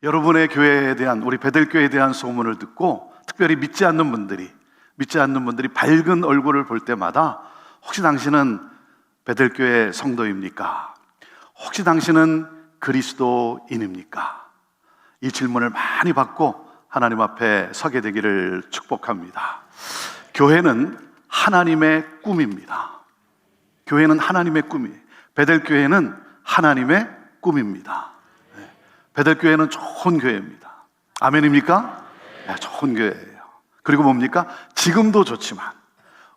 여러분의 교회에 대한, 우리 베델교회에 대한 소문을 듣고 특별히 믿지 않는 분들이 밝은 얼굴을 볼 때마다 혹시 당신은 베델교회 성도입니까? 혹시 당신은 그리스도인입니까? 이 질문을 많이 받고 하나님 앞에 서게 되기를 축복합니다. 교회는 하나님의 꿈입니다. 교회는 하나님의 꿈이에요. 베델교회는 하나님의 꿈입니다. 베델교회는 좋은 교회입니다. 아멘입니까? 네, 좋은 교회예요. 그리고 뭡니까? 지금도 좋지만,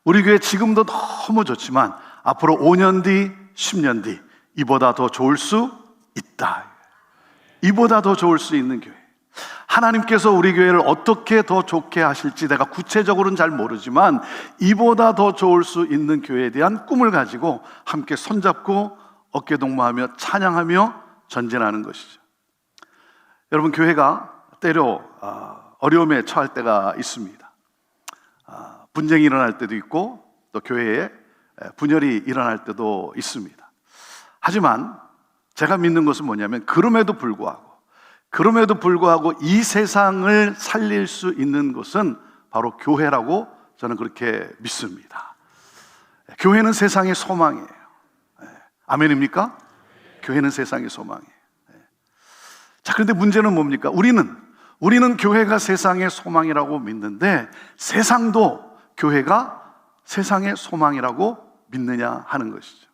우리 교회 지금도 너무 좋지만 앞으로 5년 뒤, 10년 뒤 이보다 더 좋을 수 있다. 이보다 더 좋을 수 있는 교회. 하나님께서 우리 교회를 어떻게 더 좋게 하실지 내가 구체적으로는 잘 모르지만 이보다 더 좋을 수 있는 교회에 대한 꿈을 가지고 함께 손잡고 어깨동무하며 찬양하며 전진하는 것이죠. 여러분, 교회가 때로 어려움에 처할 때가 있습니다. 분쟁이 일어날 때도 있고 또 교회에 분열이 일어날 때도 있습니다. 하지만 제가 믿는 것은 뭐냐면 그럼에도 불구하고 이 세상을 살릴 수 있는 것은 바로 교회라고 저는 그렇게 믿습니다. 교회는 세상의 소망이에요. 아멘입니까? 교회는 세상의 소망이에요. 자, 그런데 문제는 뭡니까? 우리는 교회가 세상의 소망이라고 믿는데 세상도 교회가 세상의 소망이라고 믿느냐 하는 것이죠.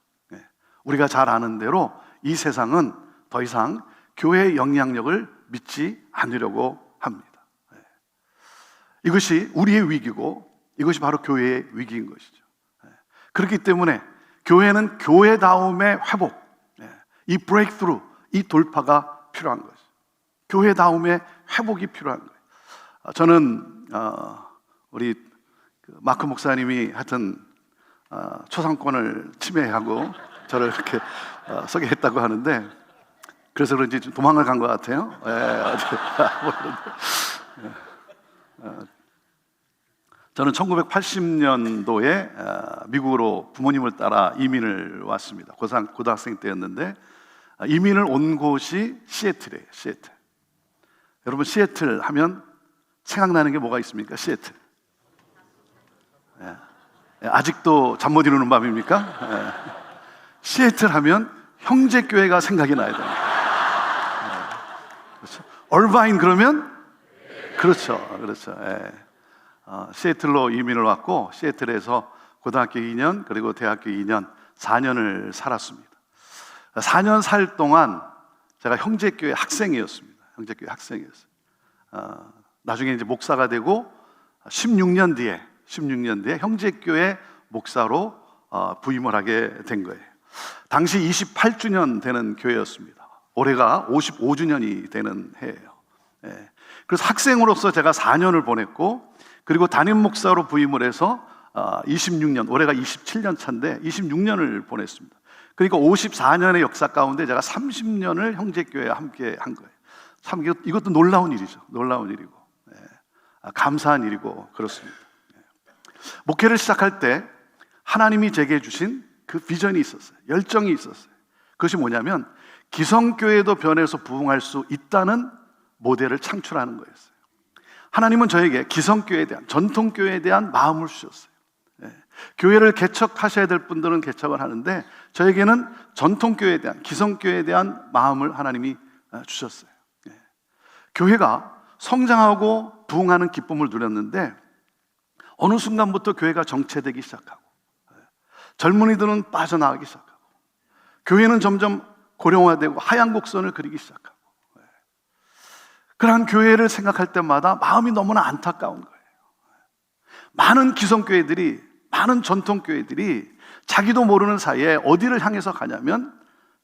우리가 잘 아는 대로 이 세상은 더 이상 교회의 영향력을 믿지 않으려고 합니다. 이것이 우리의 위기고 이것이 바로 교회의 위기인 것이죠. 그렇기 때문에 교회는 교회다움의 회복, 이 브레이크스루, 이 돌파가 필요한 것이죠. 교회다움의 회복이 필요한 거예요. 저는 우리 마크 목사님이 하여튼 초상권을 침해하고 저를 이렇게 서게 했다고 하는데 그래서 그런지 좀 도망을 간 것 같아요. 저는 1980년도에 미국으로 부모님을 따라 이민을 왔습니다. 고등학생 때였는데 이민을 온 곳이 시애틀이에요. 시애틀. 여러분, 시애틀 하면 생각나는 게 뭐가 있습니까? 시애틀. 아직도 잠 못 이루는 밤입니까? 시애틀 하면 형제교회가 생각이 나야 됩니다. 그렇죠? 얼바인 그러면 그렇죠. 시애틀로 이민을 왔고 시애틀에서 고등학교 2년 그리고 대학교 2년 4년을 살았습니다. 4년 살 동안 제가 형제교회 학생이었습니다. 나중에 이제 목사가 되고 16년 뒤에 형제교회 목사로 부임을 하게 된 거예요. 당시 28주년 되는 교회였습니다. 올해가 55주년이 되는 해예요. 그래서 학생으로서 제가 4년을 보냈고 그리고 담임 목사로 부임을 해서 26년, 올해가 27년 차인데 26년을 보냈습니다. 그러니까 54년의 역사 가운데 제가 30년을 형제교회와 함께 한 거예요. 참 이것도 놀라운 일이죠. 놀라운 일이고 감사한 일이고 그렇습니다. 목회를 시작할 때 하나님이 제게 주신 그 비전이 있었어요. 열정이 있었어요. 그것이 뭐냐면 기성교회도 변해서 부흥할 수 있다는 모델을 창출하는 거였어요. 하나님은 저에게 기성교회에 대한, 전통교회에 대한 마음을 주셨어요. 교회를 개척하셔야 될 분들은 개척을 하는데 저에게는 전통교회에 대한, 기성교회에 대한 마음을 하나님이 주셨어요. 교회가 성장하고 부흥하는 기쁨을 누렸는데 어느 순간부터 교회가 정체되기 시작하고 젊은이들은 빠져나가기 시작하고 교회는 점점 고령화되고 하얀 곡선을 그리기 시작하고 그러한 교회를 생각할 때마다 마음이 너무나 안타까운 거예요. 많은 기성교회들이, 많은 전통교회들이 자기도 모르는 사이에 어디를 향해서 가냐면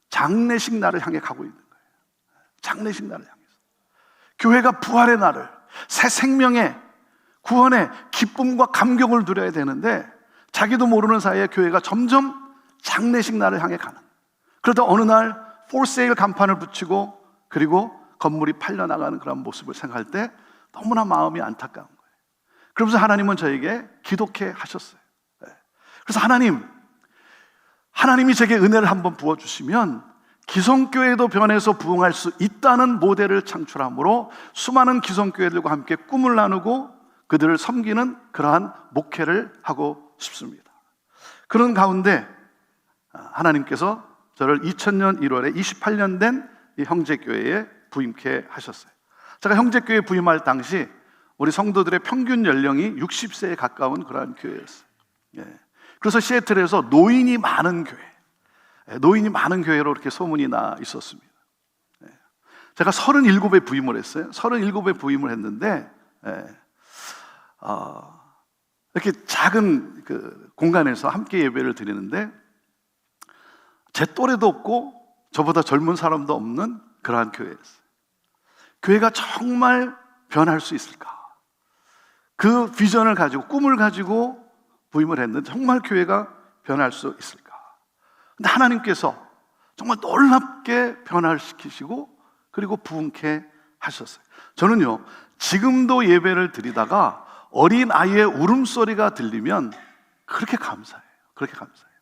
장례식 날을 향해 가고 있는 거예요. 장례식 날을 향해서 교회가 부활의 날을, 새 생명의 구원의 기쁨과 감격을 누려야 되는데 자기도 모르는 사이에 교회가 점점 장례식 날을 향해 가는, 그러다 어느 날 for sale 간판을 붙이고 그리고 건물이 팔려나가는 그런 모습을 생각할 때 너무나 마음이 안타까운 거예요. 그러면서 하나님은 저에게 기도케 하셨어요. 그래서 하나님이 제게 은혜를 한번 부어주시면 기성교회도 변해서 부흥할 수 있다는 모델을 창출함으로 수많은 기성교회들과 함께 꿈을 나누고 그들을 섬기는 그러한 목회를 하고 싶습니다. 그런 가운데 하나님께서 저를 2000년 1월에 28년 된 이 형제교회에 부임케 하셨어요. 제가 형제교회에 부임할 당시 우리 성도들의 평균 연령이 60세에 가까운 그러한 교회였어요. 그래서 시애틀에서 노인이 많은 교회로 이렇게 소문이 나 있었습니다. 제가 37에 부임을 했어요. 37에 부임을 했는데 이렇게 작은 그 공간에서 함께 예배를 드리는데 제 또래도 없고 저보다 젊은 사람도 없는 그러한 교회였어요. 교회가 정말 변할 수 있을까? 그 비전을 가지고, 꿈을 가지고 부임을 했는데 정말 교회가 변할 수 있을까? 근데 하나님께서 정말 놀랍게 변화시키시고 그리고 부흥케 하셨어요. 저는요, 지금도 예배를 드리다가 어린 아이의 울음소리가 들리면 그렇게 감사해요. 그렇게 감사해요.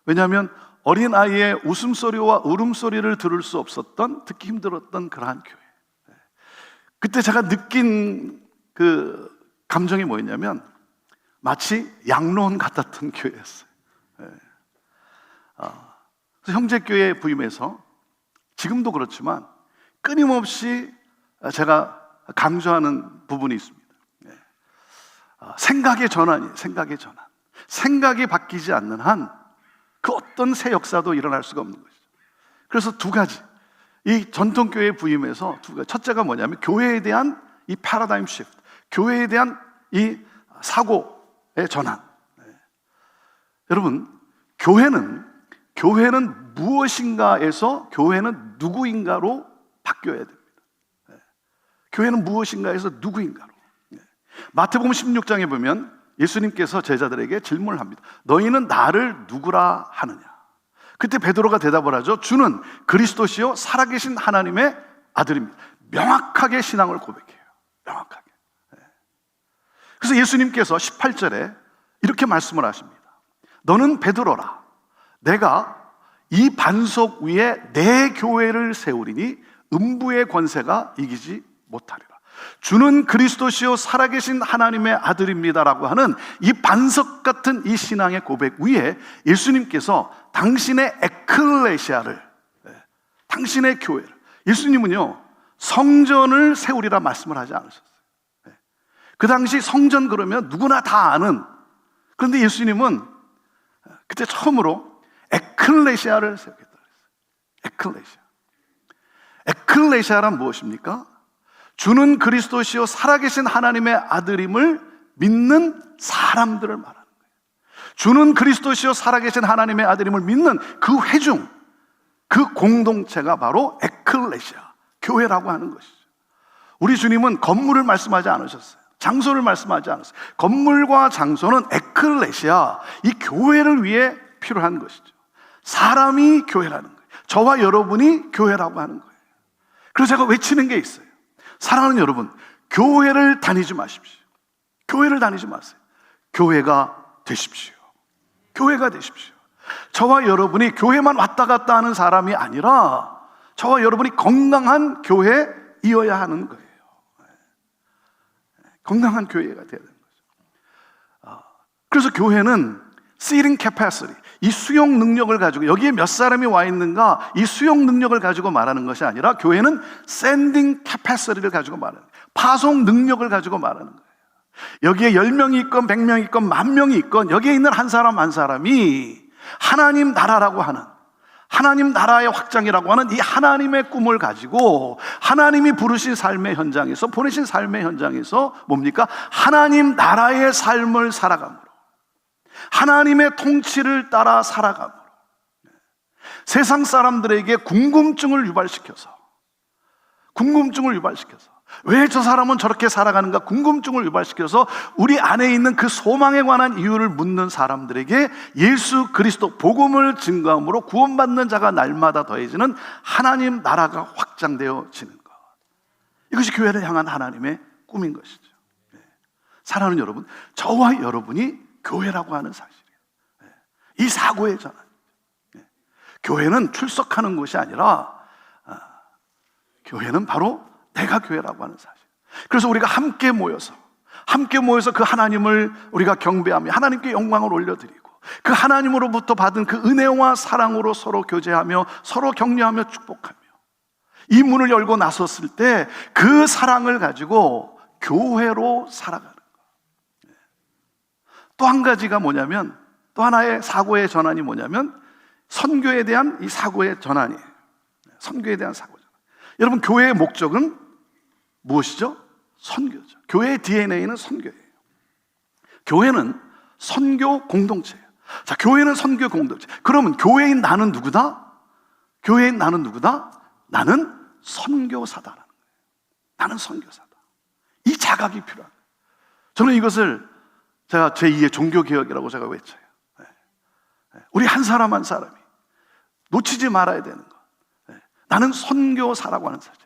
왜냐하면 어린 아이의 웃음소리와 울음소리를 들을 수 없었던, 듣기 힘들었던 그러한 교회. 그때 제가 느낀 그 감정이 뭐였냐면 마치 양로원 같았던 교회였어요. 그래서 형제교회에 부임해서 지금도 그렇지만 끊임없이 제가 강조하는 부분이 있습니다. 생각의 전환이에요. 생각의 전환. 생각이 바뀌지 않는 한 그 어떤 새 역사도 일어날 수가 없는 것이죠. 그래서 두 가지, 이 전통교회에 부임해서 두 가지. 첫째가 뭐냐면 교회에 대한 이 패러다임 시프트, 교회에 대한 이 사고의 전환. 여러분, 교회는 무엇인가에서 교회는 누구인가로 바뀌어야 됩니다. 교회는 무엇인가에서 누구인가로. 마태복음 16장에 보면 예수님께서 제자들에게 질문을 합니다. 너희는 나를 누구라 하느냐? 그때 베드로가 대답을 하죠. 주는 그리스도시요 살아계신 하나님의 아들입니다. 명확하게 신앙을 고백해요. 명확하게. 그래서 예수님께서 18절에 이렇게 말씀을 하십니다. 너는 베드로라. 내가 이 반석 위에 내 교회를 세우리니 음부의 권세가 이기지 못하리라. 주는 그리스도시요 살아계신 하나님의 아들입니다라고 하는 이 반석 같은 이 신앙의 고백 위에 예수님께서 당신의 에클레시아를, 당신의 교회를, 예수님은요 성전을 세우리라 말씀을 하지 않으셨어요. 그 당시 성전 그러면 누구나 다 아는, 그런데 예수님은 그때 처음으로 에클레시아를 세우겠다 그랬어요. 에클레시아란 무엇입니까? 주는 그리스도시요 살아계신 하나님의 아들임을 믿는 사람들을 말하는 거예요. 주는 그리스도시요 살아계신 하나님의 아들임을 믿는 그 회중, 그 공동체가 바로 에클레시아, 교회라고 하는 것이죠. 우리 주님은 건물을 말씀하지 않으셨어요. 장소를 말씀하지 않았어요. 건물과 장소는 에클레시아, 이 교회를 위해 필요한 것이죠. 사람이 교회라는 거예요. 저와 여러분이 교회라고 하는 거예요. 그래서 제가 외치는 게 있어요. 사랑하는 여러분, 교회를 다니지 마십시오. 교회를 다니지 마세요. 교회가 되십시오. 교회가 되십시오. 저와 여러분이 교회만 왔다 갔다 하는 사람이 아니라 저와 여러분이 건강한 교회이어야 하는 거예요. 건강한 교회가 되어야 되는 거죠. 그래서 교회는 seating capacity, 이 수용 능력을 가지고, 여기에 몇 사람이 와 있는가, 이 수용 능력을 가지고 말하는 것이 아니라 교회는 sending capacity를 가지고 말하는 거예요. 파송 능력을 가지고 말하는 거예요. 여기에 10명이 있건 100명이 있건 10,000명이 있건 여기에 있는 한 사람 한 사람이 하나님 나라라고 하는, 하나님 나라의 확장이라고 하는 이 하나님의 꿈을 가지고 하나님이 부르신 삶의 현장에서, 보내신 삶의 현장에서 뭡니까? 하나님 나라의 삶을 살아감으로, 하나님의 통치를 따라 살아감으로 세상 사람들에게 궁금증을 유발시켜서 왜 저 사람은 저렇게 살아가는가 궁금증을 유발시켜서 우리 안에 있는 그 소망에 관한 이유를 묻는 사람들에게 예수 그리스도 복음을 증거함으로 구원받는 자가 날마다 더해지는 하나님 나라가 확장되어지는 것, 이것이 교회를 향한 하나님의 꿈인 것이죠. 사랑하는 여러분, 저와 여러분이 교회라고 하는 사실이에요. 이 사고의 전환, 교회는 출석하는 곳이 아니라 교회는 바로 내가 교회라고 하는 사실. 그래서 우리가 함께 모여서 그 하나님을 우리가 경배하며 하나님께 영광을 올려드리고 그 하나님으로부터 받은 그 은혜와 사랑으로 서로 교제하며 서로 격려하며 축복하며 이 문을 열고 나섰을 때 그 사랑을 가지고 교회로 살아가는 거. 또 한 가지가 뭐냐면, 또 하나의 사고의 전환이 뭐냐면 선교에 대한 이 사고의 전환이에요. 선교에 대한 사고 전환. 여러분, 교회의 목적은 무엇이죠? 선교죠. 교회의 DNA는 선교예요. 교회는 선교 공동체예요. 자, 교회는 선교 공동체. 그러면 교회인 나는 누구다? 교회인 나는 누구다? 나는 선교사다라는 거예요. 나는 선교사다. 이 자각이 필요한 거예요. 저는 이것을 제가 제2의 종교개혁이라고 제가 외쳐요. 우리 한 사람 한 사람이 놓치지 말아야 되는 것. 나는 선교사라고 하는 사실.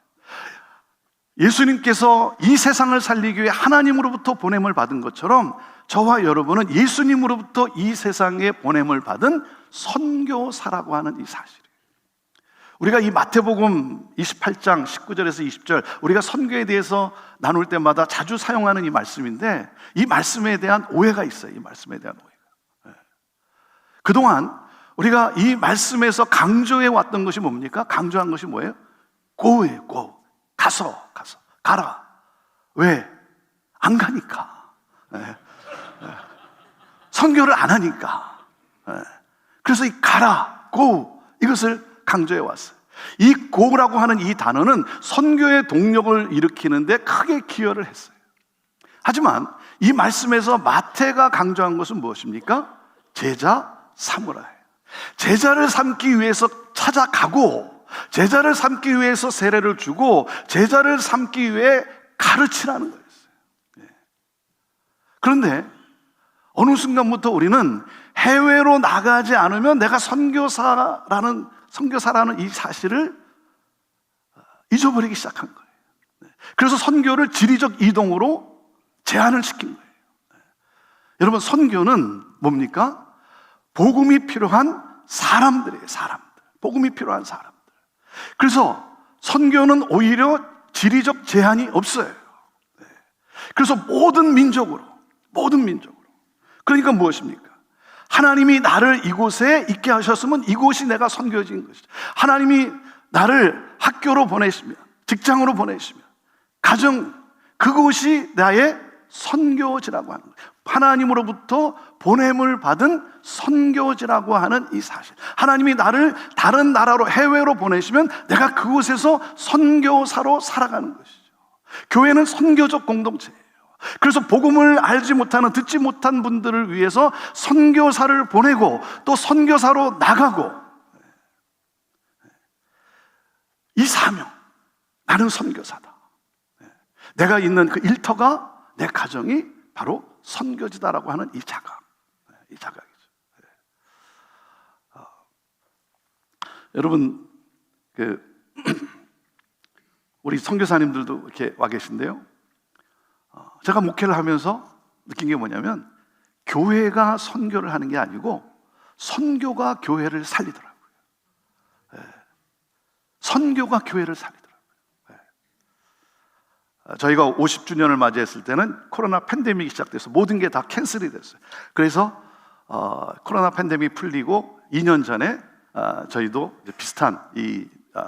예수님께서 이 세상을 살리기 위해 하나님으로부터 보냄을 받은 것처럼 저와 여러분은 예수님으로부터 이 세상에 보냄을 받은 선교사라고 하는 이 사실이에요. 우리가 이 마태복음 28장 19절에서 20절, 우리가 선교에 대해서 나눌 때마다 자주 사용하는 이 말씀인데, 이 말씀에 대한 오해가 있어요. 이 말씀에 대한 오해가. 그동안 우리가 이 말씀에서 강조해 왔던 것이 뭡니까? 강조한 것이 뭐예요? go예요. go. 가서 가라. 왜? 안 가니까. 선교를 안 하니까. 그래서 이 가라, go, 이것을 강조해 왔어요. 이 go라고 하는 이 단어는 선교의 동력을 일으키는데 크게 기여를 했어요. 하지만 이 말씀에서 마태가 강조한 것은 무엇입니까? 제자 삼으라. 제자를 삼기 위해서 찾아가고, 제자를 삼기 위해서 세례를 주고, 제자를 삼기 위해 가르치라는 거였어요. 그런데 어느 순간부터 우리는 해외로 나가지 않으면 내가 선교사라는 이 사실을 잊어버리기 시작한 거예요. 그래서 선교를 지리적 이동으로 제한을 시킨 거예요. 여러분, 선교는 뭡니까? 복음이 필요한 사람들이에요. 사람들. 복음이 필요한 사람들. 그래서 선교는 오히려 지리적 제한이 없어요. 그래서 모든 민족으로. 그러니까 무엇입니까? 하나님이 나를 이곳에 있게 하셨으면 이곳이 내가 선교지인 것이죠. 하나님이 나를 학교로 보내시면, 직장으로 보내시면, 가정, 그곳이 나의 선교지라고 하는 거예요. 하나님으로부터 보냄을 받은 선교지라고 하는 이 사실. 하나님이 나를 다른 나라로, 해외로 보내시면 내가 그곳에서 선교사로 살아가는 것이죠. 교회는 선교적 공동체예요. 그래서 복음을 알지 못하는, 듣지 못한 분들을 위해서 선교사를 보내고 또 선교사로 나가고, 이 사명, 나는 선교사다. 내가 있는 그 일터가, 내 가정이 바로 선교지다라고 하는 이 자각, 이 자각이죠. 여러분, 우리 선교사님들도 이렇게 와 계신데요. 제가 목회를 하면서 느낀 게 뭐냐면, 교회가 선교를 하는 게 아니고 선교가 교회를 살리더라고요. 선교가 교회를 살리더라고요. 저희가 50주년을 맞이했을 때는 코로나 팬데믹이 시작돼서 모든 게 다 캔슬이 됐어요. 그래서 코로나 팬데믹이 풀리고 2년 전에 저희도 이제 비슷한 이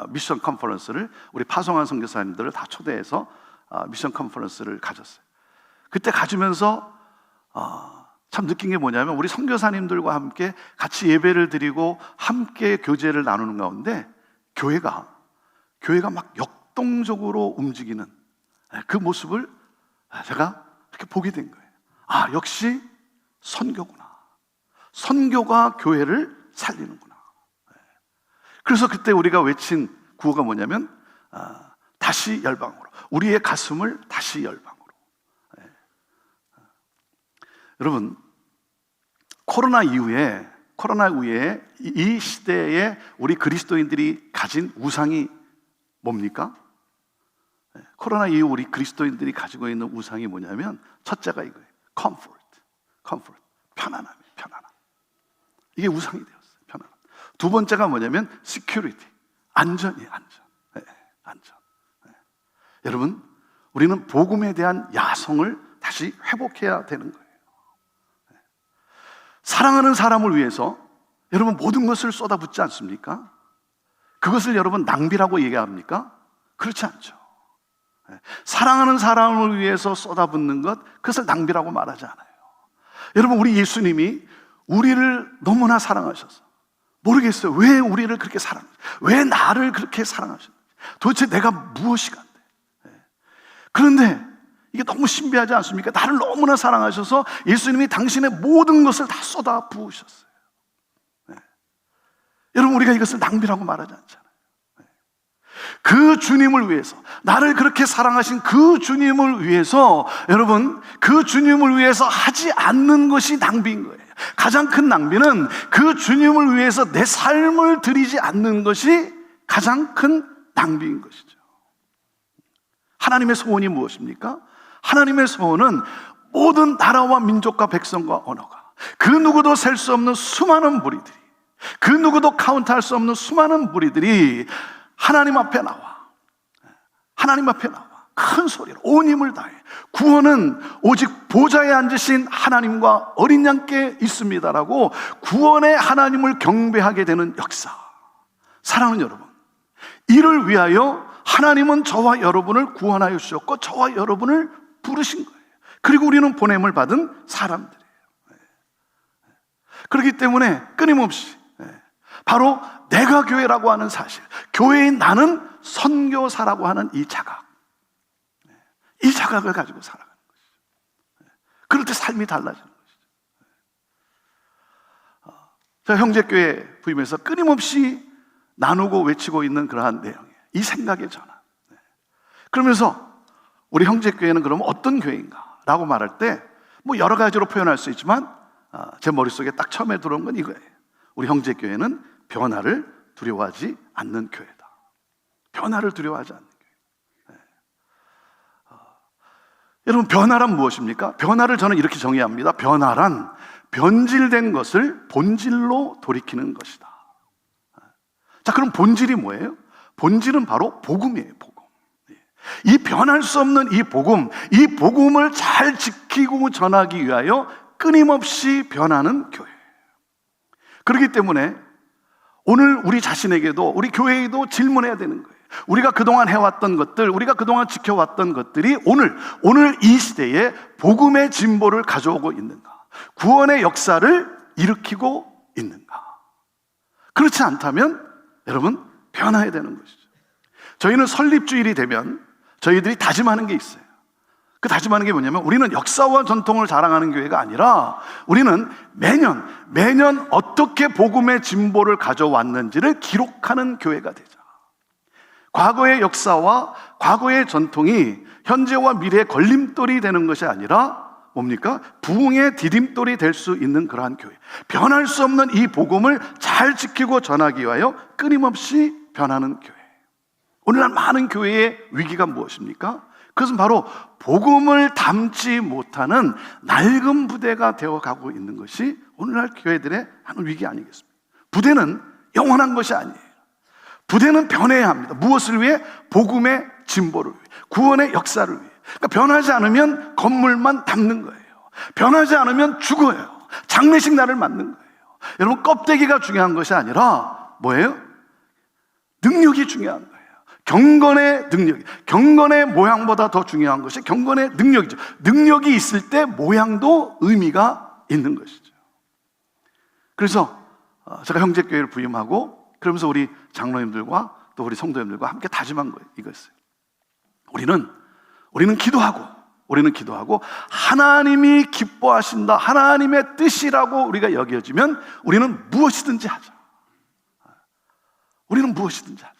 미션 컨퍼런스를, 우리 파송한 선교사님들을 다 초대해서 미션 컨퍼런스를 가졌어요. 그때 가지면서 참 느낀 게 뭐냐면, 우리 선교사님들과 함께 같이 예배를 드리고 함께 교제를 나누는 가운데 교회가 막 역동적으로 움직이는 그 모습을 제가 이렇게 보게 된 거예요. 아, 역시 선교구나. 선교가 교회를 살리는구나. 그래서 그때 우리가 외친 구호가 뭐냐면, 다시 열방으로, 우리의 가슴을 다시 열방으로. 여러분, 코로나 이후에 이 시대에 우리 그리스도인들이 가진 우상이 뭡니까? 코로나 이후 우리 그리스도인들이 가지고 있는 우상이 뭐냐면, 첫째가 이거예요. comfort. 편안함. 이게 우상이 되었어요. 편안함. 두 번째가 뭐냐면 security, 안전이에요. 안전. 여러분, 우리는 복음에 대한 야성을 다시 회복해야 되는 거예요. 사랑하는 사람을 위해서 여러분 모든 것을 쏟아붓지 않습니까? 그것을 여러분 낭비라고 얘기합니까? 그렇지 않죠. 사랑하는 사람을 위해서 쏟아붓는 것, 그것을 낭비라고 말하지 않아요. 여러분, 우리 예수님이 우리를 너무나 사랑하셔서, 모르겠어요. 왜 우리를 그렇게 사랑하셨어요? 왜 나를 그렇게 사랑하셨어요? 도대체 내가 무엇이 간대? 그런데 이게 너무 신비하지 않습니까? 나를 너무나 사랑하셔서 예수님이 당신의 모든 것을 다 쏟아 부으셨어요. 여러분, 우리가 이것을 낭비라고 말하지 않잖아요. 그 주님을 위해서, 나를 그렇게 사랑하신 그 주님을 위해서, 여러분, 그 주님을 위해서 하지 않는 것이 낭비인 거예요. 가장 큰 낭비는 그 주님을 위해서 내 삶을 드리지 않는 것이 가장 큰 낭비인 것이죠. 하나님의 소원이 무엇입니까? 하나님의 소원은 모든 나라와 민족과 백성과 언어가, 그 누구도 셀 수 없는 수많은 무리들이, 그 누구도 카운트할 수 없는 수많은 무리들이 하나님 앞에 나와 큰 소리로 온 힘을 다해 구원은 오직 보좌에 앉으신 하나님과 어린 양께 있습니다라고 구원의 하나님을 경배하게 되는 역사. 사랑하는 여러분, 이를 위하여 하나님은 저와 여러분을 구원하여 주셨고 저와 여러분을 부르신 거예요. 그리고 우리는 보냄을 받은 사람들이에요. 그렇기 때문에 끊임없이 바로 내가 교회라고 하는 사실, 교회인 나는 선교사라고 하는 이 자각, 이 자각을 가지고 살아가는 것이죠. 그럴 때 삶이 달라지는 것이죠. 저 형제교회 부임에서 끊임없이 나누고 외치고 있는 그러한 내용이에요. 이 생각의 전환. 그러면서 우리 형제교회는 그러면 어떤 교회인가? 라고 말할 때 뭐 여러 가지로 표현할 수 있지만 제 머릿속에 딱 처음에 들어온 건 이거예요. 우리 형제교회는 변화를 두려워하지 않는 교회다. 변화를 두려워하지 않는 교회. 여러분, 변화란 무엇입니까? 변화를 저는 이렇게 정의합니다. 변화란 변질된 것을 본질로 돌이키는 것이다. 자, 그럼 본질이 뭐예요? 본질은 바로 복음이에요. 복음. 이 변할 수 없는 이 복음을 잘 지키고 전하기 위하여 끊임없이 변하는 교회. 그렇기 때문에 오늘 우리 자신에게도, 우리 교회에도 질문해야 되는 거예요. 우리가 그동안 해왔던 것들, 우리가 그동안 지켜왔던 것들이 오늘 이 시대에 복음의 진보를 가져오고 있는가? 구원의 역사를 일으키고 있는가? 그렇지 않다면 여러분, 변화해야 되는 것이죠. 저희는 설립주일이 되면 저희들이 다짐하는 게 있어요. 그 다짐하는 게 뭐냐면, 우리는 역사와 전통을 자랑하는 교회가 아니라 우리는 매년 어떻게 복음의 진보를 가져왔는지를 기록하는 교회가 되자. 과거의 역사와 과거의 전통이 현재와 미래의 걸림돌이 되는 것이 아니라 뭡니까? 부흥의 디딤돌이 될 수 있는 그러한 교회. 변할 수 없는 이 복음을 잘 지키고 전하기 위하여 끊임없이 변하는 교회. 오늘날 많은 교회의 위기가 무엇입니까? 그것은 바로 복음을 담지 못하는 낡은 부대가 되어가고 있는 것이 오늘날 교회들의 하는 위기 아니겠습니까? 부대는 영원한 것이 아니에요. 부대는 변해야 합니다. 무엇을 위해? 복음의 진보를 위해, 구원의 역사를 위해. 그러니까 변하지 않으면 건물만 담는 거예요. 변하지 않으면 죽어요. 장례식 날을 맞는 거예요. 여러분, 껍데기가 중요한 것이 아니라 뭐예요? 능력이 중요한 거예요. 경건의 능력, 경건의 모양보다 더 중요한 것이 경건의 능력이죠. 능력이 있을 때 모양도 의미가 있는 것이죠. 그래서 제가 형제교회를 부임하고 그러면서 우리 장로님들과 또 우리 성도님들과 함께 다짐한 거예요. 이것을 우리는 기도하고 하나님이 기뻐하신다, 하나님의 뜻이라고 우리가 여겨지면 우리는 무엇이든지 하자. 우리는 무엇이든지 하자.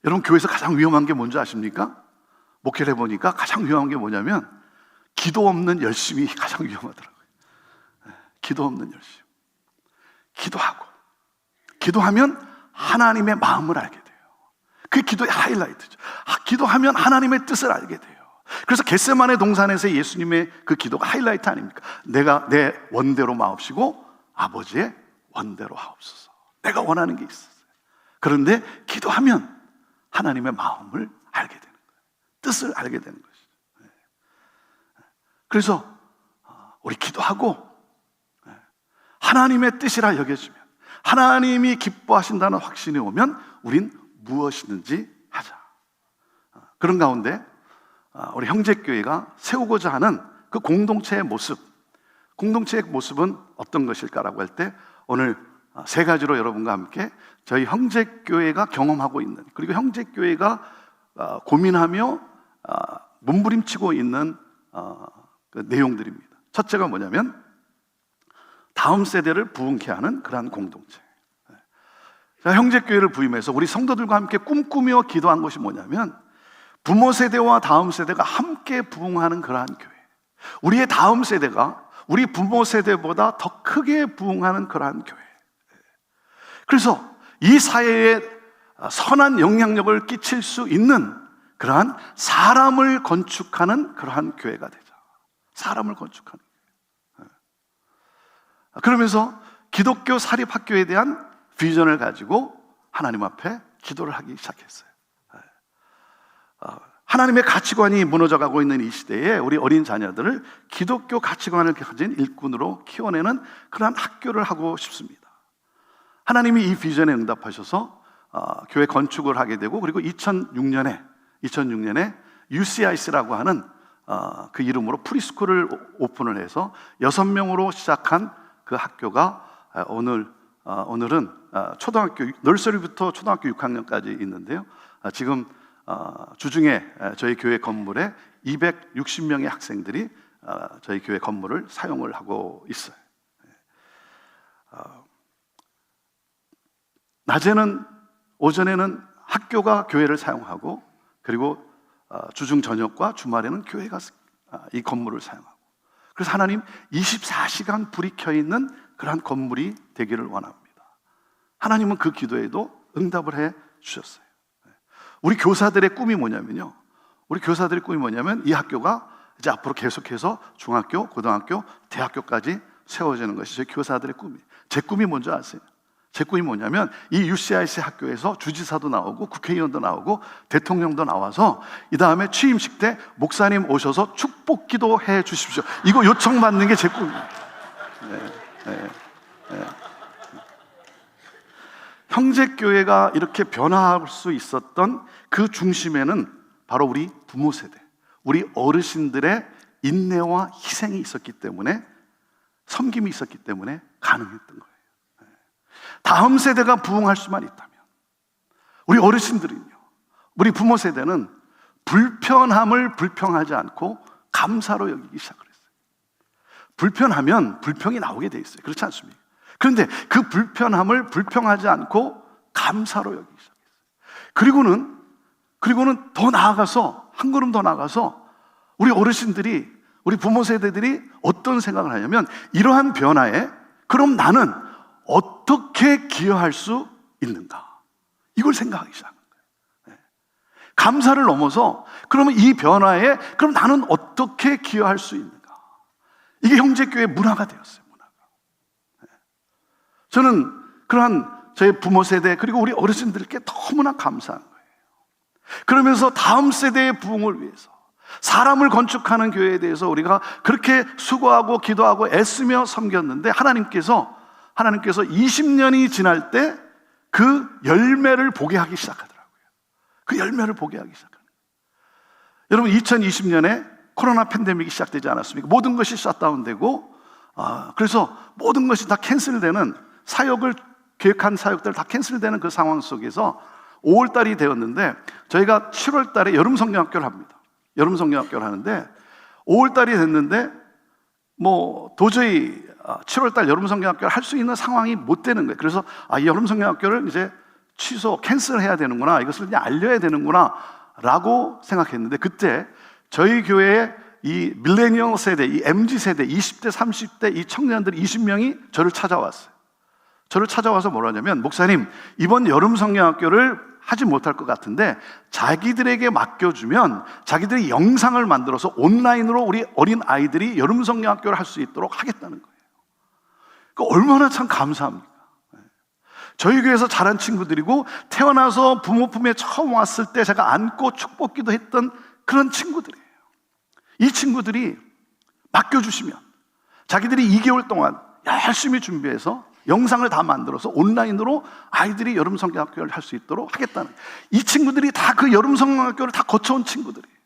여러분, 교회에서 가장 위험한 게 뭔지 아십니까? 목회를 해보니까 가장 위험한 게 뭐냐면 기도 없는 열심이 가장 위험하더라고요. 기도 없는 열심. 기도하면 하나님의 마음을 알게 돼요. 그게 기도의 하이라이트죠. 기도하면 하나님의 뜻을 알게 돼요. 그래서 겟세마네 동산에서 예수님의 그 기도가 하이라이트 아닙니까? 내가 내 원대로 마옵시고 아버지의 원대로 하옵소서. 내가 원하는 게 있었어요. 그런데 기도하면 하나님의 마음을 알게 되는 거예요. 뜻을 알게 되는 것이죠. 그래서 우리 기도하고 하나님의 뜻이라 여겨지면, 하나님이 기뻐하신다는 확신이 오면 우린 무엇이든지 하자. 그런 가운데 우리 형제교회가 세우고자 하는 그 공동체의 모습, 공동체의 모습은 어떤 것일까라고 할 때 오늘 세 가지로 여러분과 함께 저희 형제교회가 경험하고 있는, 그리고 형제교회가 고민하며 몸부림치고 있는 그 내용들입니다. 첫째가 뭐냐면 다음 세대를 부흥케 하는 그러한 공동체. 자, 형제교회를 부임해서 우리 성도들과 함께 꿈꾸며 기도한 것이 뭐냐면 부모 세대와 다음 세대가 함께 부흥하는 그러한 교회, 우리의 다음 세대가 우리 부모 세대보다 더 크게 부흥하는 그러한 교회. 그래서 이 사회에 선한 영향력을 끼칠 수 있는 그러한 사람을 건축하는 그러한 교회가 되자. 사람을 건축하는 교회. 그러면서 기독교 사립학교에 대한 비전을 가지고 하나님 앞에 기도를 하기 시작했어요. 하나님의 가치관이 무너져가고 있는 이 시대에 우리 어린 자녀들을 기독교 가치관을 가진 일꾼으로 키워내는 그러한 학교를 하고 싶습니다. 하나님이 이 비전에 응답하셔서 교회 건축을 하게 되고, 그리고 2006년에 UCIC라고 하는 그 이름으로 프리스쿨을 오픈을 해서 6명으로 시작한 그 학교가 오늘은 초등학교 널서리부터 초등학교 6학년까지 있는데요. 지금 주중에 저희 교회 건물에 260명의 학생들이 저희 교회 건물을 사용을 하고 있어요. 낮에는, 오전에는 학교가 교회를 사용하고, 그리고 주중 저녁과 주말에는 교회가 이 건물을 사용하고, 그래서 하나님 24시간 불이 켜 있는 그러한 건물이 되기를 원합니다. 하나님은 그 기도에도 응답을 해 주셨어요. 우리 교사들의 꿈이 뭐냐면요, 이 학교가 이제 앞으로 계속해서 중학교, 고등학교, 대학교까지 세워지는 것이 저희 교사들의 꿈이에요. 제 꿈이 뭔지 아세요? 제 꿈이 뭐냐면 이 UCIC 학교에서 주지사도 나오고 국회의원도 나오고 대통령도 나와서 이 다음에 취임식 때 목사님 오셔서 축복 기도해 주십시오, 이거 요청받는 게 제 꿈이에요. 형제교회가 이렇게 변화할 수 있었던 그 중심에는 바로 우리 부모 세대, 우리 어르신들의 인내와 희생이 있었기 때문에, 섬김이 있었기 때문에 가능했던 거예요. 다음 세대가 부흥할 수만 있다면, 우리 어르신들은요, 우리 부모 세대는 불편함을 불평하지 않고 감사로 여기기 시작을 했어요. 불편하면 불평이 나오게 돼 있어요. 그렇지 않습니까? 그런데 그 불편함을 불평하지 않고 감사로 여기기 시작했어요. 그리고는 더 나아가서, 한 걸음 더 나아가서 우리 어르신들이, 우리 부모 세대들이 어떤 생각을 하냐면, 이러한 변화에 그럼 나는 어떻게 기여할 수 있는가, 이걸 생각하기 시작한 거예요. 감사를 넘어서 그러면 이 변화에 그럼 나는 어떻게 기여할 수 있는가, 이게 형제교회 문화가 되었어요. 문화가. 저는 그러한 저희 부모 세대, 그리고 우리 어르신들께 너무나 감사한 거예요. 그러면서 다음 세대의 부흥을 위해서, 사람을 건축하는 교회에 대해서 우리가 그렇게 수고하고 기도하고 애쓰며 섬겼는데, 하나님께서 20년이 지날 때 그 열매를 보게 하기 시작하더라고요. 그 열매를 보게 하기 시작하는 거예요. 여러분, 2020년에 코로나 팬데믹이 시작되지 않았습니까? 모든 것이 셧다운되고, 그래서 모든 것이 다 캔슬되는, 사역을 계획한 사역들 다 캔슬되는 그 상황 속에서 5월달이 되었는데, 저희가 7월달에 여름 성경학교를 합니다. 여름 성경학교를 하는데 5월달이 됐는데 도저히 7월달 여름 성경학교를 할 수 있는 상황이 못 되는 거예요. 그래서 이 여름 성경학교를 이제 캔슬해야 되는구나, 이것을 그냥 알려야 되는구나 라고 생각했는데, 그때 저희 교회에 이 밀레니얼 세대, 이 MZ 세대, 20대 30대 이 청년들 20명이 저를 찾아왔어요. 저를 찾아와서 뭐라 하냐면, 목사님, 이번 여름 성경학교를 하지 못할 것 같은데 자기들에게 맡겨주면 자기들이 영상을 만들어서 온라인으로 우리 어린 아이들이 여름 성경학교를 할 수 있도록 하겠다는 거예요. 얼마나 참 감사합니까? 저희 교회에서 자란 친구들이고 태어나서 부모 품에 처음 왔을 때 제가 안고 축복기도 했던 그런 친구들이에요. 이 친구들이 맡겨주시면 자기들이 2개월 동안 열심히 준비해서 영상을 다 만들어서 온라인으로 아이들이 여름 성경학교를 할 수 있도록 하겠다는, 이 친구들이 다 그 여름 성경학교를 다 거쳐온 친구들이에요.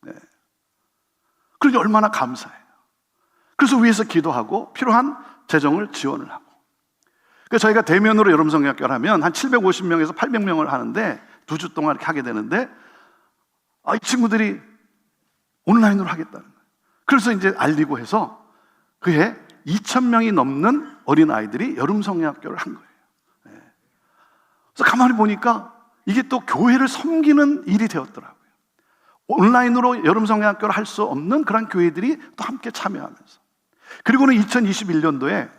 네. 그러니 얼마나 감사해요. 그래서 위에서 기도하고 필요한 재정을 지원을 하고, 그러니까 저희가 대면으로 여름 성경학교를 하면 한 750명에서 800명을 하는데 2주 동안 이렇게 하게 되는데, 이 친구들이 온라인으로 하겠다는 거예요. 그래서 이제 알리고 해서 그해 2,000명이 넘는 어린아이들이 여름 성경학교를 한 거예요. 네. 그래서 가만히 보니까 이게 또 교회를 섬기는 일이 되었더라고요. 온라인으로 여름 성경학교를 할 수 없는 그런 교회들이 또 함께 참여하면서, 그리고는 2021년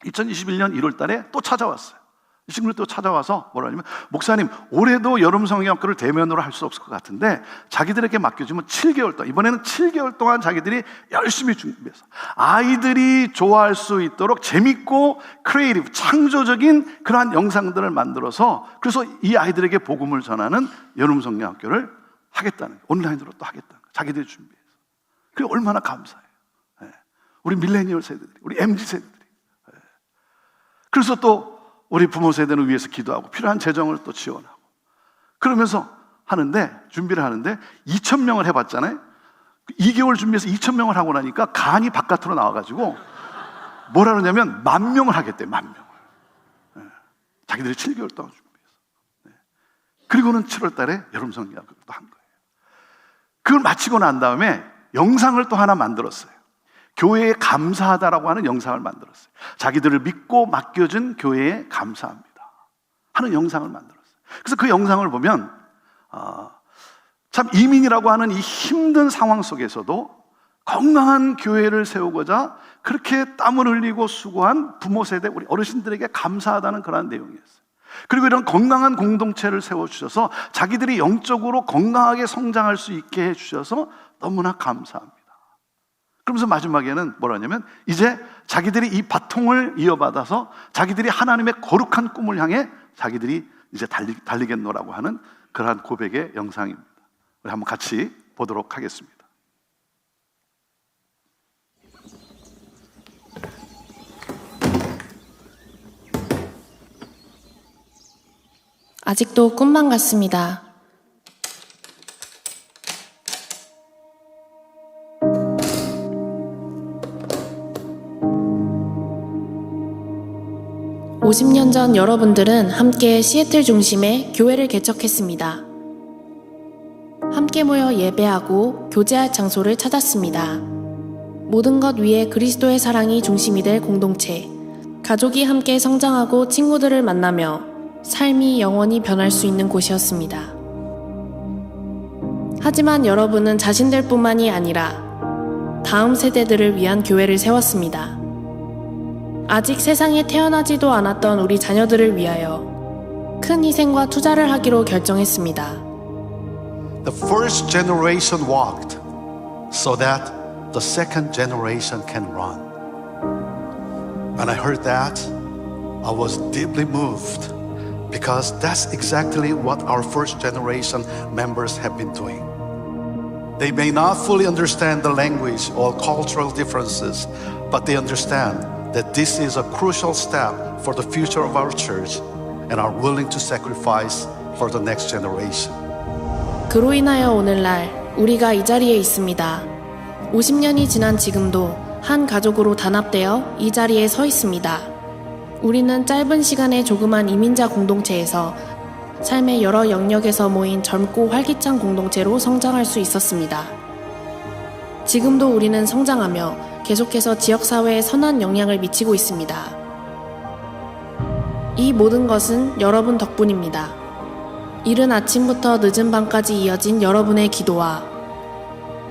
1월 달에 또 찾아왔어요. 이 친구들이 또 찾아와서 뭐라 하냐면, 목사님, 올해도 여름 성경학교를 대면으로 할 수 없을 것 같은데 자기들에게 맡겨주면 7개월 동안, 이번에는 7개월 동안 자기들이 열심히 준비해서 아이들이 좋아할 수 있도록 재밌고 크리에이티브, 창조적인 그러한 영상들을 만들어서, 그래서 이 아이들에게 복음을 전하는 여름 성경학교를 하겠다는 거예요. 온라인으로 또 하겠다는 거예요. 자기들이 준비해서. 그게 얼마나 감사해요. 네. 우리 밀레니얼 세대들이, 우리 MZ 세대들이. 네. 그래서 또 우리 부모 세대를 위해서 기도하고 필요한 재정을 또 지원하고, 그러면서 하는데, 준비를 하는데 2,000명을 해봤잖아요. 2개월 준비해서 2,000명을 하고 나니까 간이 바깥으로 나와가지고 뭐라 그러냐면 10,000명을 하겠대. 10,000명을. 네. 자기들이 7개월 동안 준비해서. 네. 그리고는 7월 달에 여름 성경학교를 또 한 거예요. 그걸 마치고 난 다음에 영상을 또 하나 만들었어요. 교회에 감사하다라고 하는 영상을 만들었어요. 자기들을 믿고 맡겨준 교회에 감사합니다 하는 영상을 만들었어요. 그래서 그 영상을 보면 참 이민이라고 하는 이 힘든 상황 속에서도 건강한 교회를 세우고자 그렇게 땀을 흘리고 수고한 부모 세대, 우리 어르신들에게 감사하다는 그런 내용이었어요. 그리고 이런 건강한 공동체를 세워주셔서 자기들이 영적으로 건강하게 성장할 수 있게 해주셔서 너무나 감사합니다. 그러면서 마지막에는 뭐라 하냐면, 이제 자기들이 이 바통을 이어받아서 자기들이 하나님의 거룩한 꿈을 향해 자기들이 이제 달리겠노라고 하는 그러한 고백의 영상입니다. 우리 한번 같이 보도록 하겠습니다. 아직도 꿈만 같습니다. (50년) 전 여러분들은 함께 시애틀 중심에 교회를 개척했습니다. 함께 모여 예배하고 교제할 장소를 찾았습니다. 모든 것 위에 그리스도의 사랑이 중심이 될 공동체, 가족이 함께 성장하고 친구들을 만나며 삶이 영원히 변할 수 있는 곳이었습니다. 하지만 여러분은 자신들뿐만이 아니라 다음 세대들을 위한 교회를 세웠습니다. 아직 세상에 태어나지도 않았던 우리 자녀들을 위하여 큰 희생과 투자를 하기로 결정했습니다. The first generation walked so that the second generation can run. When I heard that, I was deeply moved because that's exactly what our first generation members have been doing. They may not fully understand the language or cultural differences, but they understand that this is a crucial step for the future of our church and are willing to sacrifice for the next generation. 그로 인하여 오늘날 우리가 이 자리에 있습니다. 50년이 지난 지금도 한 가족으로 단합되어 이 자리에 서 있습니다. 우리는 짧은 시간에 조그만 이민자 공동체에서 삶의 여러 영역에서 모인 젊고 활기찬 공동체로 성장할 수 있었습니다. 지금도 우리는 성장하며 계속해서 지역사회에 선한 영향을 미치고 있습니다. 이 모든 것은 여러분 덕분입니다. 이른 아침부터 늦은 밤까지 이어진 여러분의 기도와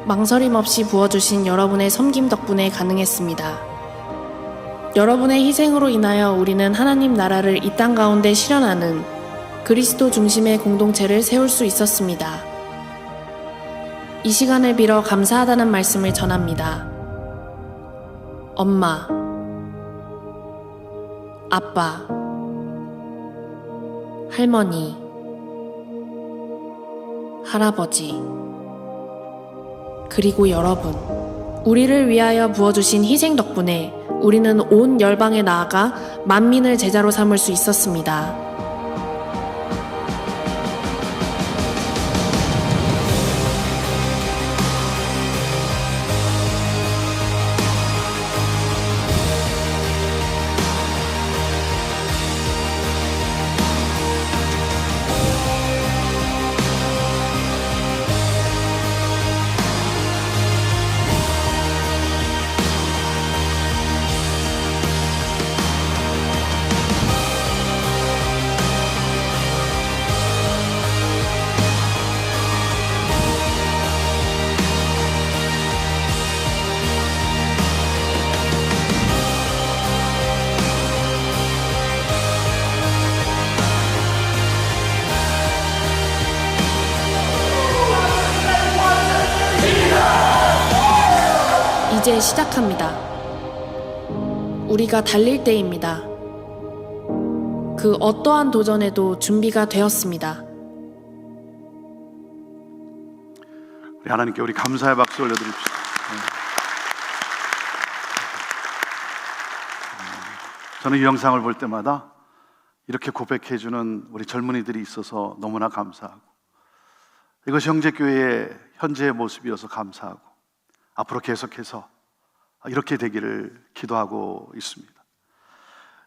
망설임 없이 부어주신 여러분의 섬김 덕분에 가능했습니다. 여러분의 희생으로 인하여 우리는 하나님 나라를 이 땅 가운데 실현하는 그리스도 중심의 공동체를 세울 수 있었습니다. 이 시간을 빌어 감사하다는 말씀을 전합니다. 엄마, 아빠, 할머니, 할아버지, 그리고 여러분, 우리를 위하여 부어주신 희생 덕분에 우리는 온 열방에 나아가 만민을 제자로 삼을 수 있었습니다. 이제 시작합니다. 우리가 달릴 때입니다. 그 어떠한 도전에도 준비가 되었습니다. 우리 하나님께 우리 감사의 박수 올려드립시다. 저는 이 영상을 볼 때마다 이렇게 고백해주는 우리 젊은이들이 있어서 너무나 감사하고, 이것이 형제교회의 현재의 모습이어서 감사하고, 앞으로 계속해서 이렇게 되기를 기도하고 있습니다.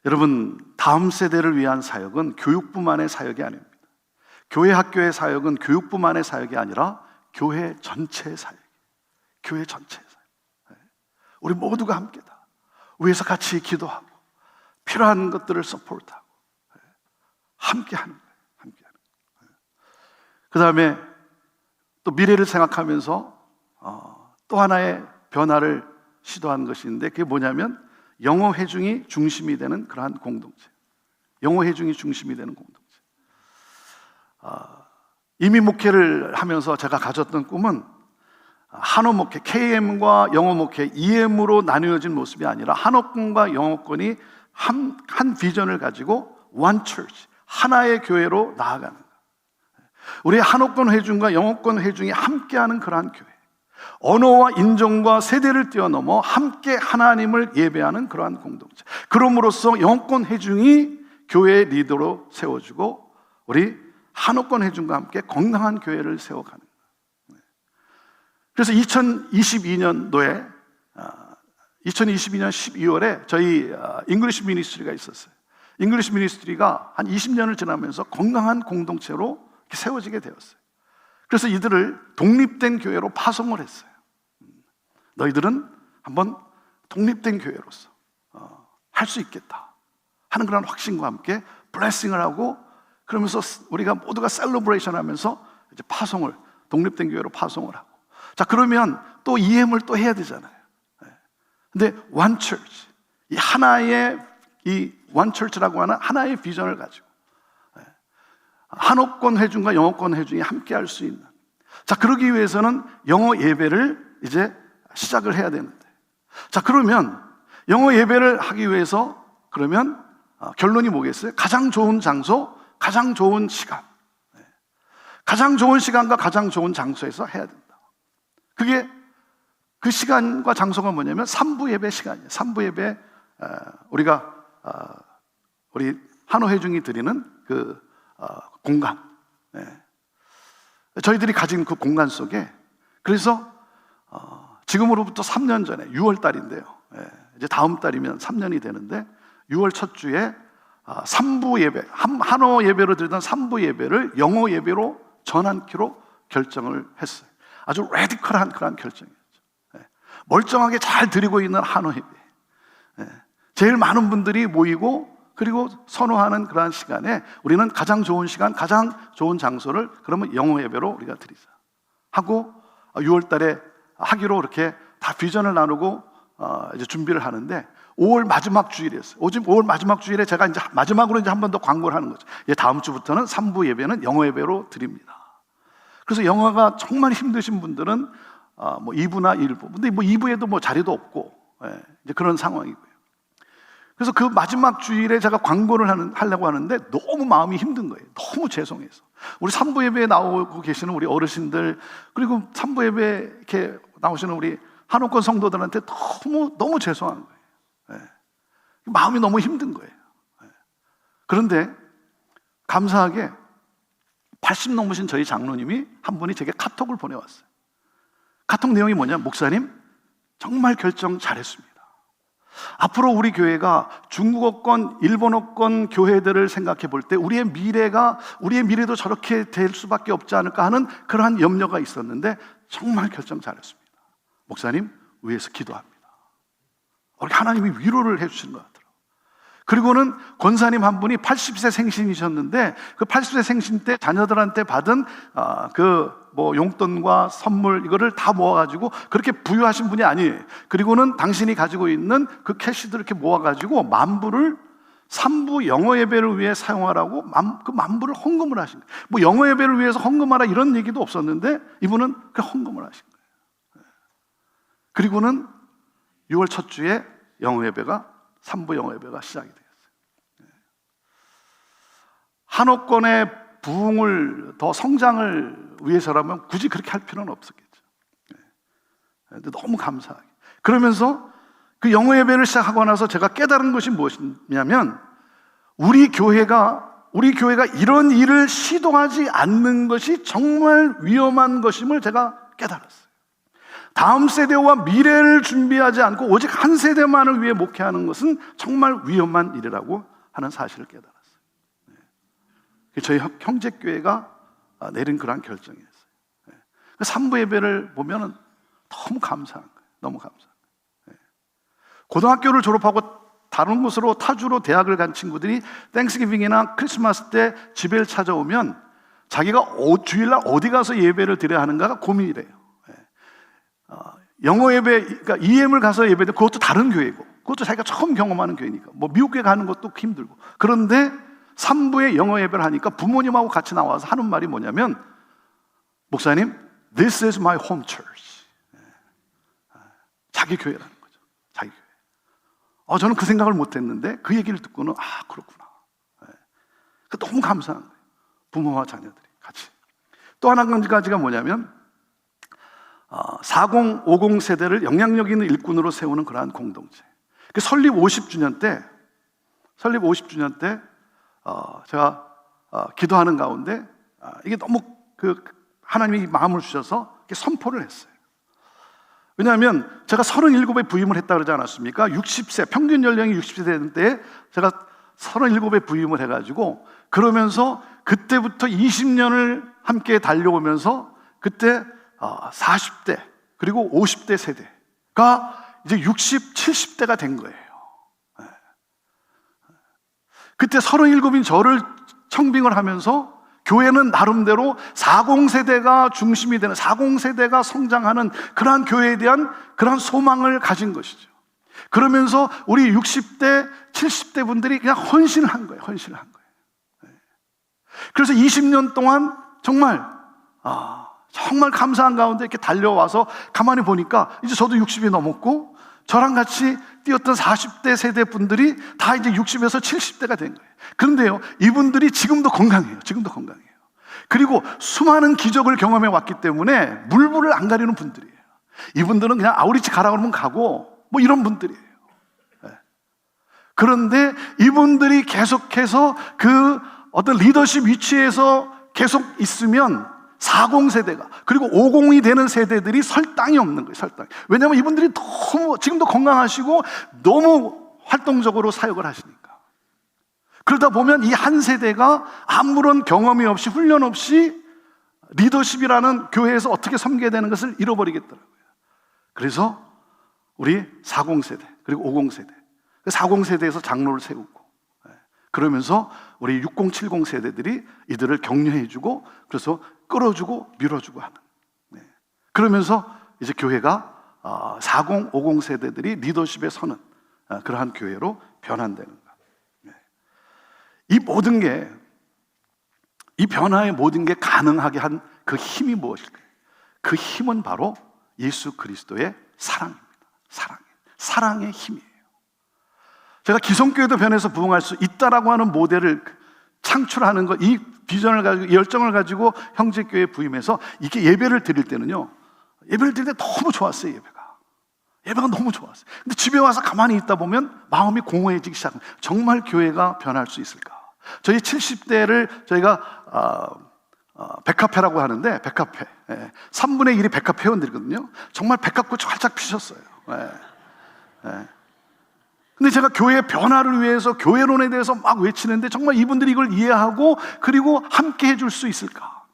여러분, 다음 세대를 위한 사역은 교육부만의 사역이 아닙니다. 교회 학교의 사역은 교육부만의 사역이 아니라 교회 전체의 사역이에요. 교회 전체의 사역. 우리 모두가 함께다. 위에서 같이 기도하고 필요한 것들을 서포트하고 함께하는 거예요. 함께하는 거예요. 그 다음에 또 미래를 생각하면서 또 하나의 변화를 시도한 것인데, 그게 뭐냐면 영어 회중이 중심이 되는 그러한 공동체. 영어 회중이 중심이 되는 공동체. 이미 목회를 하면서 제가 가졌던 꿈은 한어 목회, KM과 영어 목회, EM으로 나누어진 모습이 아니라 한어권과 영어권이 한 비전을 가지고 one church, 하나의 교회로 나아가는 거예요. 우리 한어권 회중과 영어권 회중이 함께하는 그러한 교회. 언어와 인종과 세대를 뛰어넘어 함께 하나님을 예배하는 그러한 공동체. 그럼으로써 영어권 회중이 교회의 리더로 세워주고 우리 한어권 회중과 함께 건강한 교회를 세워가는 거예요. 그래서 2022년도에 2022년 12월에 저희 잉글리시 미니스트리가 있었어요. 잉글리시 미니스트리가 한 20년을 지나면서 건강한 공동체로 이렇게 세워지게 되었어요. 그래서 이들을 독립된 교회로 파송을 했어요. 너희들은 한번 독립된 교회로서 할 수 있겠다 하는 그런 확신과 함께 블레싱을 하고, 그러면서 우리가 모두가 셀러브레이션 하면서 이제 파송을, 독립된 교회로 파송을 하고, 자, 그러면 또 EM을 또 해야 되잖아요. 근데 one church, 이 하나의 이 one church라고 하는 하나의 비전을 가지고 한어권 회중과 영어권 회중이 함께 할 수 있는, 자, 그러기 위해서는 영어 예배를 이제 시작을 해야 되는데, 자, 그러면 영어 예배를 하기 위해서 그러면 결론이 뭐겠어요? 가장 좋은 장소, 가장 좋은 시간, 가장 좋은 시간과 가장 좋은 장소에서 해야 된다. 그게 그 시간과 장소가 뭐냐면 3부 예배 시간이에요. 3부 예배, 우리가 우리 한어 회중이 드리는 그 공간, 저희들이 가진 그 공간 속에, 그래서 지금으로부터 3년 전에 6월 달인데요, 이제 다음 달이면 3년이 되는데 6월 첫 주에 3부 예배, 한어 예배로 드리던 3부 예배를 영어 예배로 전환키로 결정을 했어요. 아주 레디컬한 그런 결정이었죠. 멀쩡하게 잘 드리고 있는 한어 예배, 제일 많은 분들이 모이고 그리고 선호하는 그러한 시간에 우리는 가장 좋은 시간, 가장 좋은 장소를 그러면 영어 예배로 우리가 드리자 하고 6월 달에 하기로 이렇게 다 비전을 나누고 이제 준비를 하는데 5월 마지막 주일이었어요. 5월 마지막 주일에 제가 이제 마지막으로 이제 한 번 더 광고를 하는 거죠. 다음 주부터는 3부 예배는 영어 예배로 드립니다. 그래서 영어가 정말 힘드신 분들은 뭐 2부나 1부, 근데 뭐 2부에도 뭐 자리도 없고 이제 그런 상황이고요. 그래서 그 마지막 주일에 제가 광고를 하려고 하는데 너무 마음이 힘든 거예요. 너무 죄송해서. 우리 산부 예배에 나오고 계시는 우리 어르신들, 그리고 산부 예배에 이렇게 나오시는 우리 한옥권 성도들한테 너무 죄송한 거예요. 예. 마음이 너무 힘든 거예요. 예. 그런데 감사하게 80 넘으신 저희 장로님이 한 분이 제게 카톡을 보내왔어요. 카톡 내용이 뭐냐? 목사님, 정말 결정 잘했습니다. 앞으로 우리 교회가 중국어권, 일본어권 교회들을 생각해 볼 때 우리의 미래도 저렇게 될 수밖에 없지 않을까 하는 그러한 염려가 있었는데 정말 결정 잘했습니다. 목사님, 위에서 기도합니다. 우리 하나님이 위로를 해주시는 것 같더라고요. 그리고는 권사님 한 분이 80세 생신이셨는데 그 80세 생신 때 자녀들한테 받은 용돈과 선물 이거를 다 모아가지고 그렇게 부유하신 분이 아니에요. 그리고는 당신이 가지고 있는 그 캐시들을 이렇게 모아가지고 만불을 산부 영어 예배를 위해 사용하라고 그 만불을 헌금을 하신 거예요. 뭐 영어 예배를 위해서 헌금하라 이런 얘기도 없었는데 이분은 그 헌금을 하신 거예요. 그리고는 6월 첫 주에 산부 영어 예배가 시작이 되었어요. 한옥권의 부흥을 더 성장을 위해서라면 굳이 그렇게 할 필요는 없었겠죠. 근데 너무 감사하게. 그러면서 그 영어 예배를 시작하고 나서 제가 깨달은 것이 무엇이냐면 우리 교회가 이런 일을 시도하지 않는 것이 정말 위험한 것임을 제가 깨달았어요. 다음 세대와 미래를 준비하지 않고 오직 한 세대만을 위해 목회하는 것은 정말 위험한 일이라고 하는 사실을 깨달았어요. 저희 형제교회가 내린 그러한 결정이었어요. 그 산부 예배를 보면 너무 감사한 거예요. 너무 감사한 거예요. 고등학교를 졸업하고 다른 곳으로 타주로 대학을 간 친구들이 땡스기빙이나 크리스마스 때 집에를 찾아오면 자기가 주일날 어디 가서 예배를 드려야 하는가가 고민이래요. 영어 예배, 그러니까 EM을 가서 예배드 그것도 다른 교회고, 그것도 자기가 처음 경험하는 교회니까 뭐 미국에 가는 것도 힘들고. 그런데 산부의 영어 예배를 하니까 부모님하고 같이 나와서 하는 말이 뭐냐면 목사님, this is my home church. 자기 교회라는 거죠. 자기 교회. 저는 그 생각을 못했는데 그 얘기를 듣고는 그렇구나. 너무 감사한 거예요. 부모와 자녀들이 같이. 또 한 가지가 뭐냐면 40, 50 세대를 영향력 있는 일꾼으로 세우는 그러한 공동체. 설립 50주년 때 제가 기도하는 가운데 이게 너무 하나님이 마음을 주셔서 이렇게 선포를 했어요. 왜냐하면 제가 37에 부임을 했다 그러지 않았습니까? 60세, 평균 연령이 60세 되는 때에 제가 37에 부임을 해가지고 그러면서 그때부터 20년을 함께 달려오면서 그때 40대 그리고 50대 세대가 이제 60, 70대가 된 거예요. 그때 37인 저를 청빙을 하면서 교회는 나름대로 40세대가 중심이 되는 40세대가 성장하는 그러한 교회에 대한 그러한 소망을 가진 것이죠. 그러면서 우리 60대, 70대 분들이 그냥 헌신을 한 거예요. 그래서 20년 동안 정말 감사한 가운데 이렇게 달려와서 가만히 보니까 이제 저도 60이 넘었고 저랑 같이 뛰었던 40대 세대 분들이 다 이제 60에서 70대가 된 거예요. 그런데요, 이분들이 지금도 건강해요. 그리고 수많은 기적을 경험해 왔기 때문에 물불을 안 가리는 분들이에요. 이분들은 그냥 아우리치 가라 그러면 가고 뭐 이런 분들이에요. 그런데 이분들이 계속해서 그 어떤 리더십 위치에서 계속 있으면 40세대가 그리고 50이 되는 세대들이 설 땅이 없는 거예요. 왜냐하면 이분들이 너무 지금도 건강하시고 너무 활동적으로 사역을 하시니까. 그러다 보면 이 한 세대가 아무런 경험이 없이 훈련 없이 리더십이라는 교회에서 어떻게 섬겨야 되는 것을 잃어버리겠더라고요. 그래서 우리 40세대 그리고 50세대 40세대에서 장로를 세우고 그러면서 우리 60, 70 세대들이 이들을 격려해주고 그래서 끌어주고 밀어주고 하는. 그러면서 이제 교회가 40, 50 세대들이 리더십에 서는 그러한 교회로 변환되는 것. 이 모든 게, 이 변화의 모든 게 가능하게 한 그 힘이 무엇일까요? 그 힘은 바로 예수 그리스도의 사랑입니다. 사랑의 힘이에요. 제가 기성교회도 변해서 부흥할 수 있다라고 하는 모델을 창출하는 것, 이 비전을 가지고, 이 열정을 가지고 형제교회에 부임해서 이렇게 예배를 드릴 때는요, 예배를 드릴 때 너무 좋았어요. 예배가 너무 좋았어요. 근데 집에 와서 가만히 있다 보면 마음이 공허해지기 시작합니다. 정말 교회가 변할 수 있을까? 저희 70대를 저희가 백합회라고 하는데, 백합회, 3분의 1이 백합 회원들이거든요. 정말 백합꽃이 활짝 피셨어요. 근데 제가 교회의 변화를 위해서 교회론에 대해서 막 외치는데 정말 이분들이 이걸 이해하고 그리고 함께 해줄 수 있을까?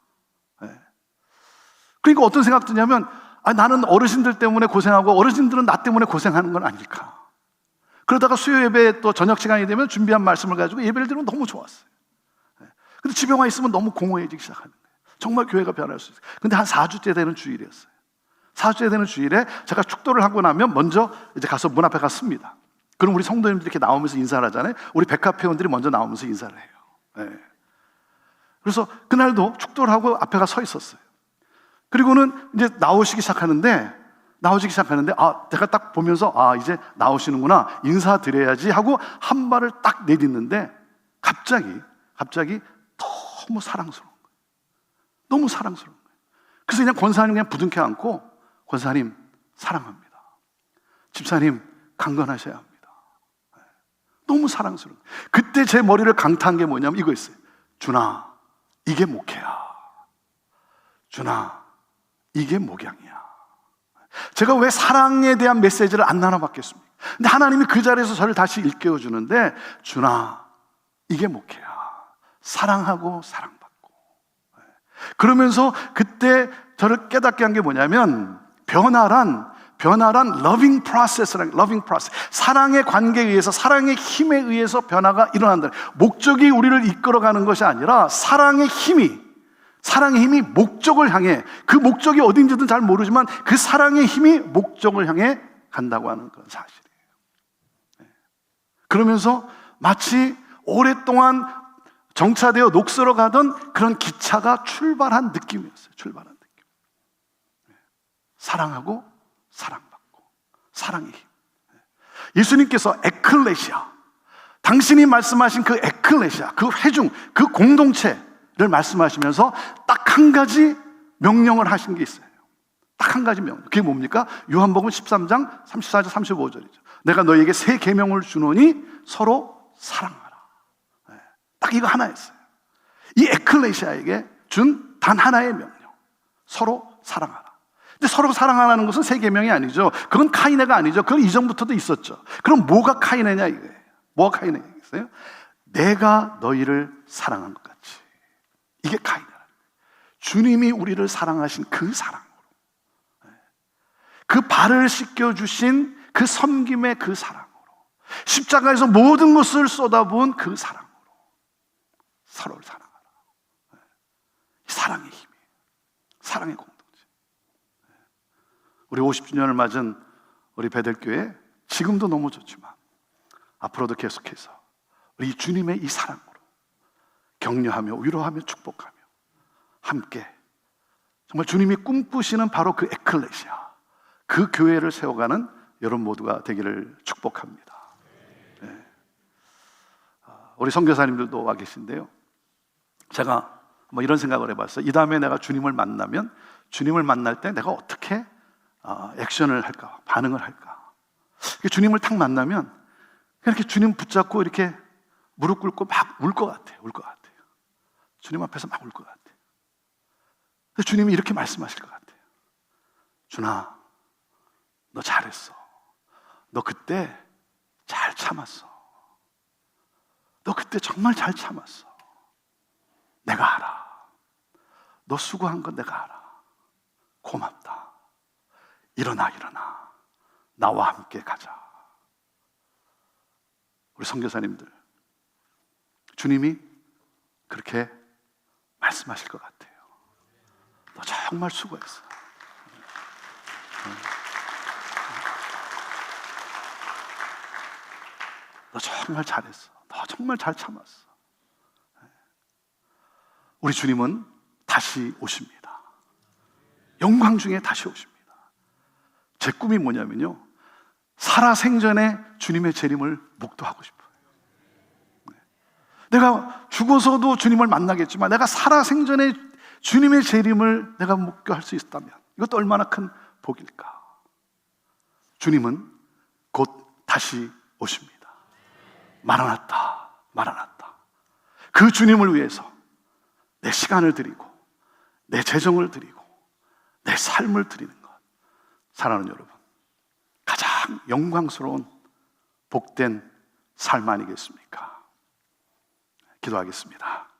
그러니까 어떤 생각 드냐면, 나는 어르신들 때문에 고생하고 어르신들은 나 때문에 고생하는 건 아닐까? 그러다가 수요 예배 또 저녁 시간이 되면 준비한 말씀을 가지고 예배를 드리면 너무 좋았어요. 근데 집에 와 있으면 너무 공허해지기 시작하는 거예요. 정말 교회가 변할 수 있어요. 근데 한 4주째 되는 주일이었어요. 4주째 되는 주일에 제가 축도를 하고 나면 먼저 이제 가서 문 앞에 갔습니다. 그럼 우리 성도님들이 이렇게 나오면서 인사를 하잖아요. 우리 백합 회원들이 먼저 나오면서 인사를 해요. 그래서 그날도 축도를 하고 앞에 가 서 있었어요. 그리고는 이제 나오시기 시작하는데, 제가 딱 보면서, 이제 나오시는구나, 인사드려야지 하고 한 발을 딱 내딛는데, 갑자기 너무 사랑스러운 거예요. 너무 사랑스러운 거예요. 그래서 그냥 권사님 그냥 부둥켜 안고, 권사님, 사랑합니다. 집사님, 강건하셔야 합니다. 너무 사랑스러운 거예요. 그때 제 머리를 강타한 게 뭐냐면 이거였어요. 준아, 이게 목회야. 준아, 이게 목양이야. 제가 왜 사랑에 대한 메시지를 안 나눠봤겠습니까? 근데 하나님이 그 자리에서 저를 다시 일깨워주는데, 준아, 이게 목회야. 사랑하고 사랑받고. 그러면서 그때 저를 깨닫게 한 게 뭐냐면, 변화란 loving process. 사랑의 관계에 의해서, 사랑의 힘에 의해서 변화가 일어난다. 목적이 우리를 이끌어가는 것이 아니라 사랑의 힘이 목적을 향해, 그 목적이 어딘지는 잘 모르지만 그 사랑의 힘이 목적을 향해 간다고 하는 건 사실이에요. 그러면서 마치 오랫동안 정차되어 녹슬어 가던 그런 기차가 출발한 느낌이었어요. 사랑하고 사랑받고, 사랑의 힘. 예수님께서 에클레시아, 당신이 말씀하신 그 에클레시아, 그 회중, 그 공동체를 말씀하시면서 딱 한 가지 명령을 하신 게 있어요. 딱 한 가지 명령. 그게 뭡니까? 요한복음 13장 34절 35절이죠. 내가 너희에게 새 계명을 주노니 서로 사랑하라. 딱 이거 하나였어요. 이 에클레시아에게 준 단 하나의 명령, 서로 사랑하라. 근데 서로 사랑하라는 것은 새 계명이 아니죠. 그건 카이네가 아니죠. 그건 이전부터도 있었죠. 그럼 뭐가 카이네냐 이거예요. 뭐가 카이네겠어요? 내가 너희를 사랑한 것 같이. 이게 카이네라. 주님이 우리를 사랑하신 그 사랑으로, 그 발을 씻겨주신 그 섬김의 그 사랑으로, 십자가에서 모든 것을 쏟아부은 그 사랑으로 서로를 사랑하라. 사랑의 힘이, 사랑의 공동체. 우리 50주년을 맞은 우리 베델교회, 지금도 너무 좋지만 앞으로도 계속해서 우리 주님의 이 사랑으로 격려하며 위로하며 축복하며 함께 정말 주님이 꿈꾸시는 바로 그 에클레시아, 그 교회를 세워가는 여러분 모두가 되기를 축복합니다. 우리 선교사님들도 와 계신데요, 제가 뭐 이런 생각을 해봤어요. 이 다음에 내가 주님을 만나면, 주님을 만날 때 내가 어떻게 액션을 할까, 반응을 할까. 주님을 탁 만나면 이렇게 주님 붙잡고 이렇게 무릎 꿇고 막 울 것 같아요. 주님 앞에서 막 울 것 같아요. 근데 주님이 이렇게 말씀하실 것 같아요. 준아, 너 잘했어. 너 그때 잘 참았어. 너 그때 정말 잘 참았어. 내가 알아. 너 수고한 건 내가 알아. 고맙다. 일어나. 나와 함께 가자. 우리 선교사님들, 주님이 그렇게 말씀하실 것 같아요. 너 정말 수고했어. 너 정말 잘했어. 너 정말 잘 참았어. 우리 주님은 다시 오십니다. 영광 중에 다시 오십니다. 제 꿈이 뭐냐면요, 살아생전에 주님의 재림을 목도하고 싶어요. 내가 죽어서도 주님을 만나겠지만 내가 살아생전에 주님의 재림을 내가 목도할 수 있다면 이것도 얼마나 큰 복일까. 주님은 곧 다시 오십니다. 마라나타, 마라나타. 그 주님을 위해서 내 시간을 드리고 내 재정을 드리고 내 삶을 드리는 것, 사랑하는 여러분, 가장 영광스러운 복된 삶 아니겠습니까? 기도하겠습니다.